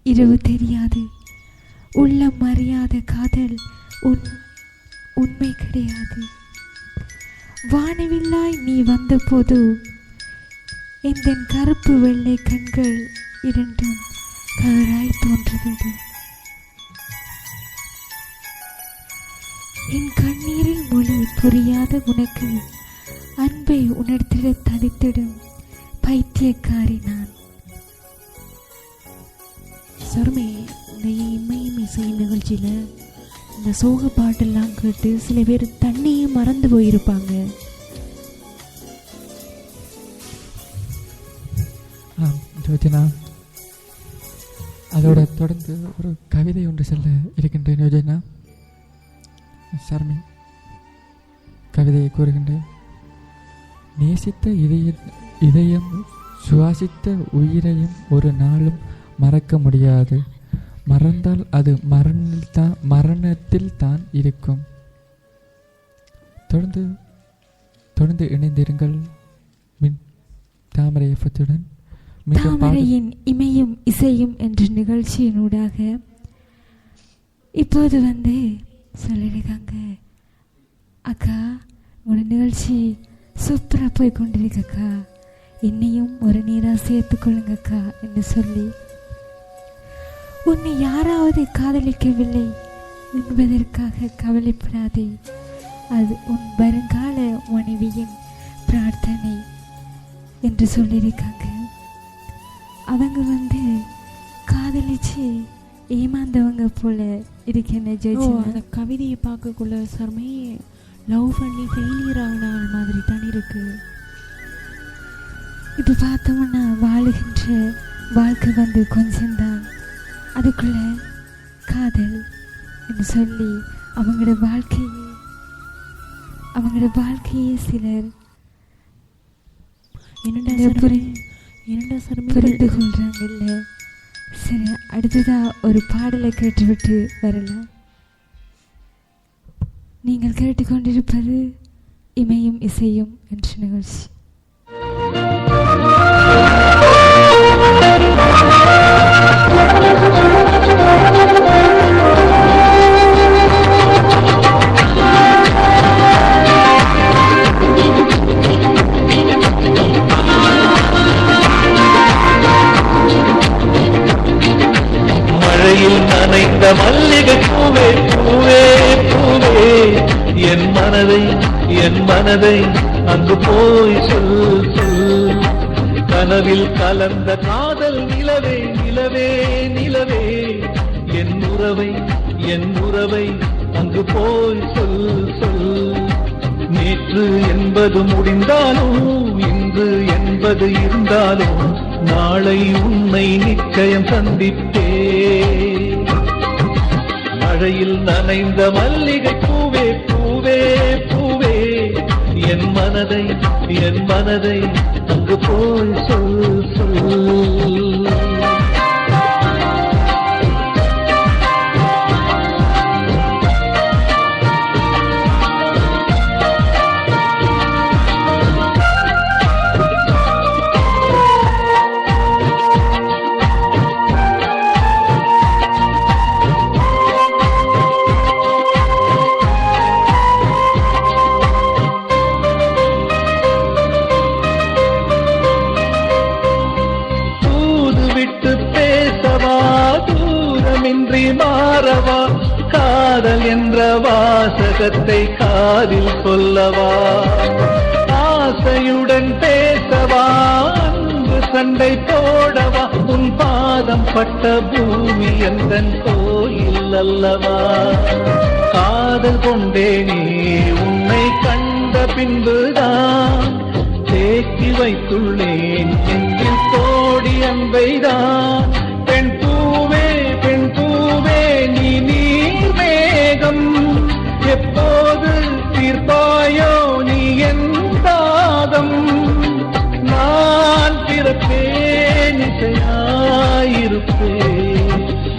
இரவு தெரியாது, உள்ளம் அறியாத காதல் உண்மை கிடையாது. வானவில்லாய் நீ வந்தபோது எந்த கருப்பு வெள்ளை கண்கள் இரண்டும் கவராய் தோன்றுவது. என் கண்ணீரில் மொழி புரியாத உனக்கு அன்பை உணர்த்திட தவித்திடும் பைத்தியக்காரி நான். சருமே, இந்த இம்மையும் இசையும் நிகழ்ச்சியில் இந்த சோக பாட்டெல்லாம் கேட்டு சில பேர் தண்ணியே மறந்து போயிருப்பாங்க. யோஜனா, அதோட தொடர்ந்து ஒரு கவிதை ஒன்று சொல்ல இருக்கின்றேன். யோஜனா, சர்மி, கவிதையை கூறுகின்றேன். நேசித்த இதயம் சுவாசித்த உயிரையும் ஒரு நாளும் மறக்க முடியாது. மறந்தால் அது மரணத்தில் தான் இருக்கும். தொடர்ந்து இணைந்திருங்கள் தாமரை எஃப்எத்துடன். தாமரையின் இமையும் இசையும் என்ற நிகழ்ச்சியினூடாக இப்போது சொல்லியிருக்காங்க, அக்கா உங்களோட நிகழ்ச்சி சூப்பராக போய் கொண்டிருக்கக்கா, என்னையும் ஒரு நீராக சேர்த்துக்கொள்ளுங்கக்கா என்று சொல்லி, உன்னை யாராவது காதலிக்கவில்லை என்பதற்காக கவலைப்படாதே, அது உன் வருங்கால மனைவியின் பிரார்த்தனை என்று சொல்லியிருக்காங்க. அவங்க காதலிச்சு ஏமாந்தவங்க போல இருக்கேன்னு அந்த கவிதையை பார்க்கக்குள்ள சர்மே லவ் பண்ணி ஃபெயிலியர் ஆகின மாதிரி தான் இருக்கு. இப்போ பார்த்தோம்னா வாழுகின்ற வாழ்க்கை கொஞ்சம்தான், அதுக்குள்ள காதல் என்று சொல்லி அவங்களோட வாழ்க்கையே சிலர் புரிந்து கொள்றாங்க இல்லை. சரி, அடுத்ததா ஒரு பாடலை கேட்டுவிட்டு வரலாம். நீங்கள் கேட்டுக்கொண்டிருப்பது இமையும் இசையும் என்ற நிகழ்ச்சி. மழையில் நனைந்த மல்லிகை பூவே பூவே பூவே, என் மனதை அங்கு போய் சொல் சொல். கனவில் கலந்த காதல் நிலவே நிலவே நிலவே, என் உறவை அங்கு போய் சொல் சொல். நேற்று என்பது முடிந்தாலும் இன்று என்பது இருந்தாலும் நாளை உன்னை நிச்சயம் சந்திப்பே. மழையில் நனைந்த மல்லிகை பூவே பூவே பூவே, என் மனதை அங்கு போய் சொல் சொல். மாறவா காதல் என்ற வாசகத்தை காதில் சொல்லவா, ஆசையுடன் பேசவா, அன்பு சண்டை போடவா, உன் பாதம் பட்ட பூமி எந்தன் கோயில் அல்லவா. காதல் கொண்டேனே உன்னை கண்ட பின்புதான் தேக்கி வைத்துள்ளேன் நெஞ்சில் கோடி அன்பைதான். பெண் பூவே பெண் பூவே நீ நீர் மேகம், எப்போது தீர்ப்பாயோ நீ என் தாகம். நான் பிறப்பேன் இசையாயிருப்பேன்,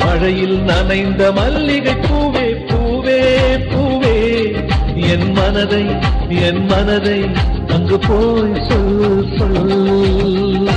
மழையில் நனைந்த மல்லிகை பூவே பூவே பூவே, என் மனதை அங்கு போய் சொல் சொல்.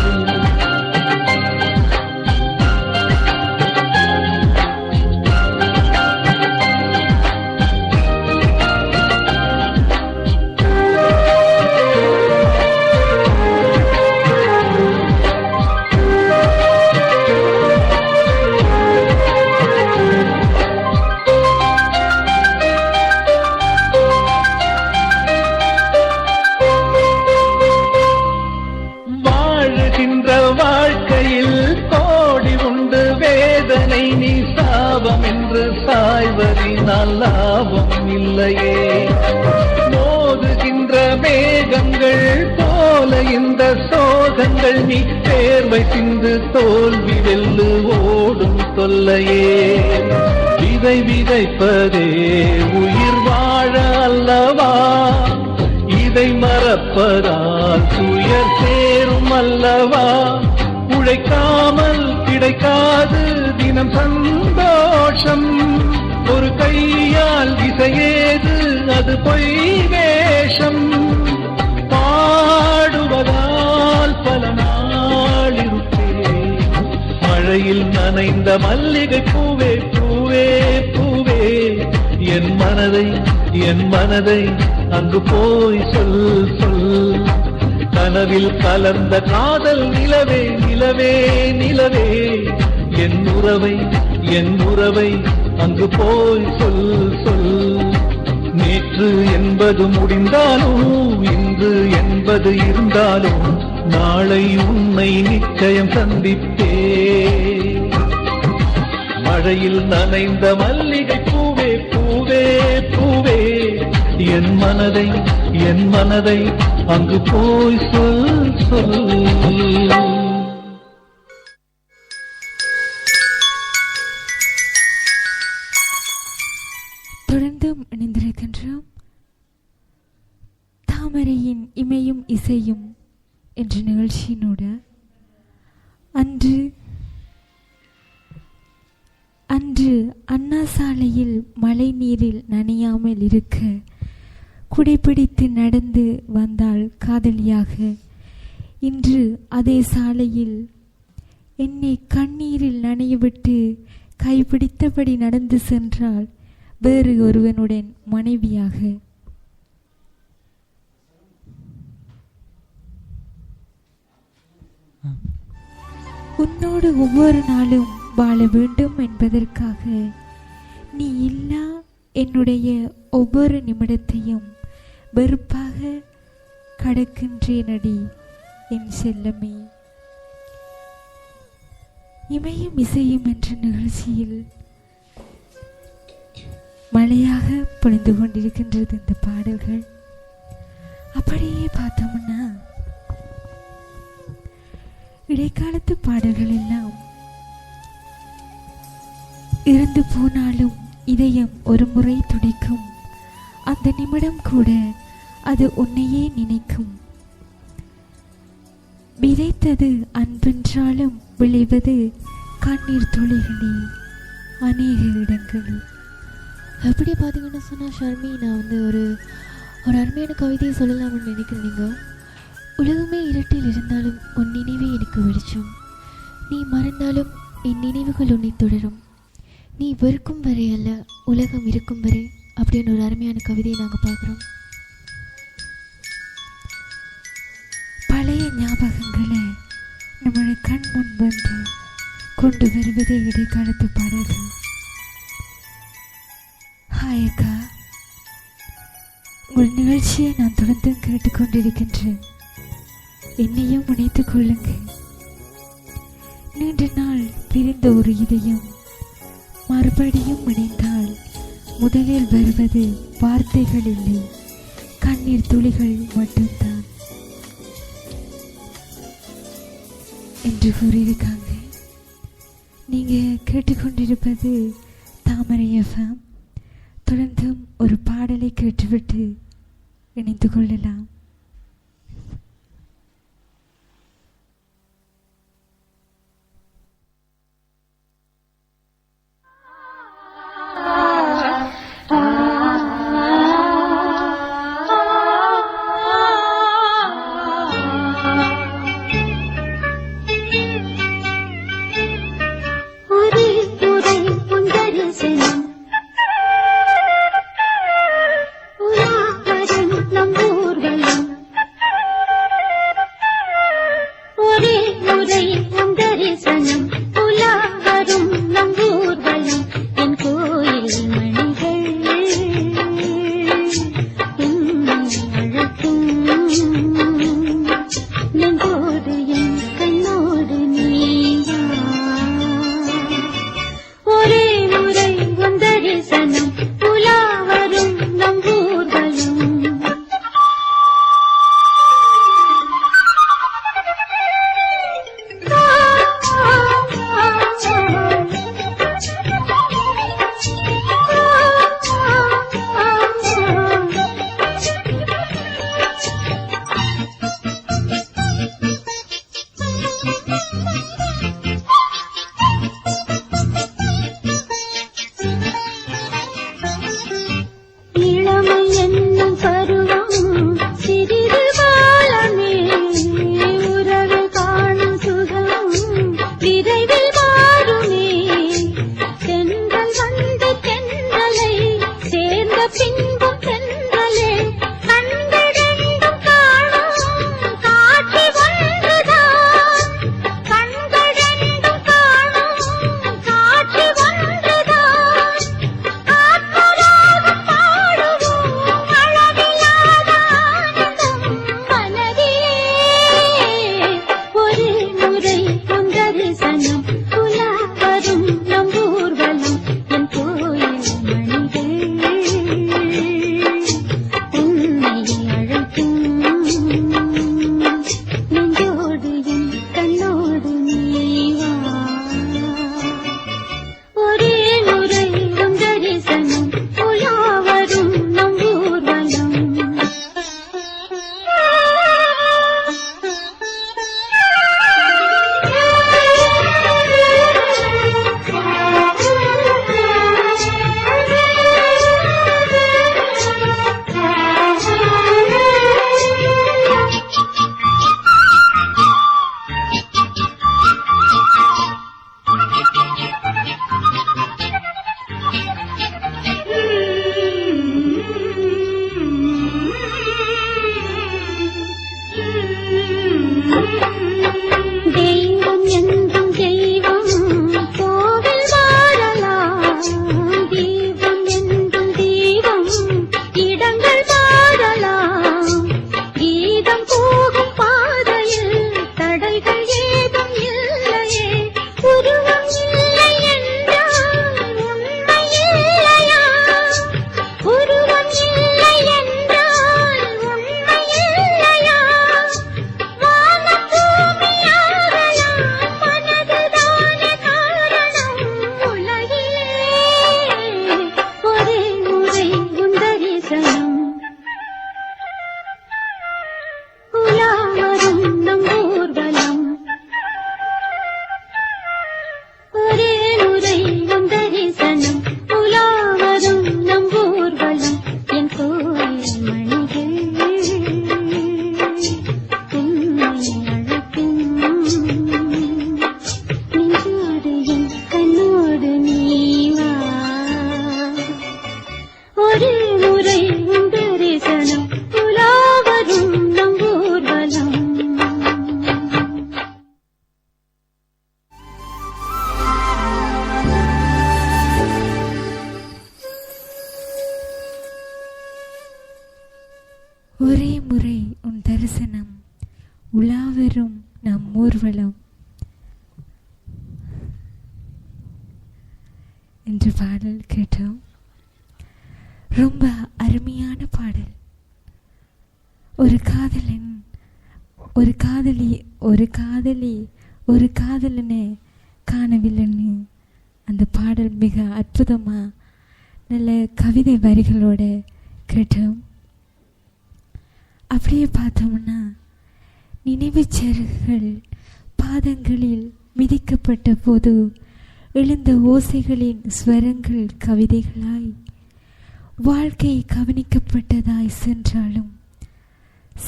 வேதனை நீ சாபம் என்று சாய்வதினால் லாபம் இல்லையே. மோதுகின்ற மேகங்கள் போல இந்த சோகங்கள் நீ தேர்வை சிந்து தோல்வி வெல்லு ஓடும் தொல்லையே. விதை விதைப்பதே உயிர் வாழ அல்லவா, இதை மறப்பதால் துயர் சேரும் அல்லவா. உழைக்காமல் கிடைக்காது தினம் சந்தோஷம், ஒரு கையால் இசையேது அது பொய் வேஷம். பாடுவதால் பல நாள் இருப்பேன், மழையில் நனைந்த மல்லிகை பூவே பூவே பூவே. என் மனதை அங்கு போய் சொல் சொல். கனவில் கலந்த காதல் நிலவே நிலவே நிலவே. என் உறவை அங்கு போய் சொல் சொல். நேற்று என்பது முடிந்தாலும் இன்று என்பது இருந்தாலும் நாளை உன்னை நிச்சயம் சந்திப்பே. மழையில் நனைந்த மல்லிகை பூவே பூவே பூவே. என் மனதை அங்கு போய் சொல் சொல். தொடர்ந்தும் இணைந்திருக்கின்றோம் தாமரையின் இமையும் இசையும் என்ற நிகழ்ச்சியினோடு. அன்று அண்ணா சாலையில் மழை நீரில் நனையாமல் இருக்க குடைப்பிடித்து நடந்து வந்தாள் காதலியாக. இன்று அதே சாலையில் என்னை கண்ணீரில் நனையவிட்டு கைப்பிடித்தபடி நடந்து சென்றாள் வேறு ஒருவனுடன் மனைவியாக. உன்னோடு ஒவ்வொரு நாளும் வாழ வேண்டும் என்பதற்காக நீ இல்லா என்னுடைய ஒவ்வொரு நிமிடத்தையும் வெறுப்பாக கடக்கின்றேனடி என் செல்லமே. இமையும் இசையும் என்ற நிகழ்ச்சியில் மழையாக பொழிந்து கொண்டிருக்கின்றது இந்த பாடல்கள். அப்படியே பார்த்தோம்னா இடைக்காலத்து பாடல்கள் எல்லாம் இறந்து போனாலும் இதயம் ஒரு முறை துடிக்கும், அந்த நிமிடம் கூட அது உன்னையே நினைக்கும். விதைத்தது அன்பென்றாலும் விளைவது கண்ணீர் துளிகளே அநேக இடங்களில். அப்படி பார்த்தீங்கன்னா சொன்னால் ஷர்மி, நான் வந்து ஒரு அருமையான கவிதையை சொல்லலாம்னு நினைக்கிறீங்க. உலகமே இருட்டில் இருந்தாலும் உன் நினைவே எனக்கு வெளிச்சம், நீ மறந்தாலும் என் நினைவுகள் உன்னை தொடரும், நீ வெறுக்கும் வரை அல்ல உலகம் இருக்கும் வரை அப்படின்னு ஒரு அருமையான கவிதையை நாங்கள் பார்க்குறோம். பழைய ஞாபகங்களை நம்மளோட கண் முன் வந்து கொண்டு வருவதே இடைக்காலத்து பாடல்கள். ஹாய் அக்கா, உங்கள் நிகழ்ச்சியை நான் தொடர்ந்து கேட்டுக்கொண்டிருக்கின்றேன், என்னையும் இணைத்துக் கொள்ளுங்கள். நீண்ட நாள் பிரிந்த ஒரு இதயம் மறுபடியும் இணைந்தால் முதலில் வருவது வார்த்தைகள் இல்லை, கண்ணீர் துளிகள் மட்டும்தான் என்று கூறியிருக்காங்க. நீங்க கேட்டுக்கொண்டிருப்பது தாமரை எஃப்எம். தொடர்ந்தும் ஒரு பாடலை கேட்டுவிட்டு இணைந்து கொள்ளலாம். ஒரே முறை உன் தரிசனம், உலாவரும் நம் ஊர்வலம் என்று பாடல் கேட்டோம். ரொம்ப அருமையான பாடல். ஒரு காதலன், ஒரு காதலி, ஒரு காதலனை காணவில்லைன்னு அந்த பாடல் மிக அற்புதமா நல்ல கவிதை வரிகளோட கேட்டோம். அப்படியே பார்த்தோம்னா நினைவுச் சருகுகள் பாதங்களில் மிதிக்கப்பட்ட போது எழுந்த ஓசைகளின் ஸ்வரங்கள் கவிதைகளாய் வாழ்க்கை கவனிக்கப்பட்டதாய் சென்றாலும்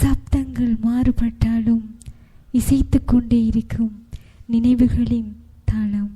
சப்தங்கள் மாறுபட்டாலும் இசைத்து கொண்டே இருக்கும் நினைவுகளின் தாளம்.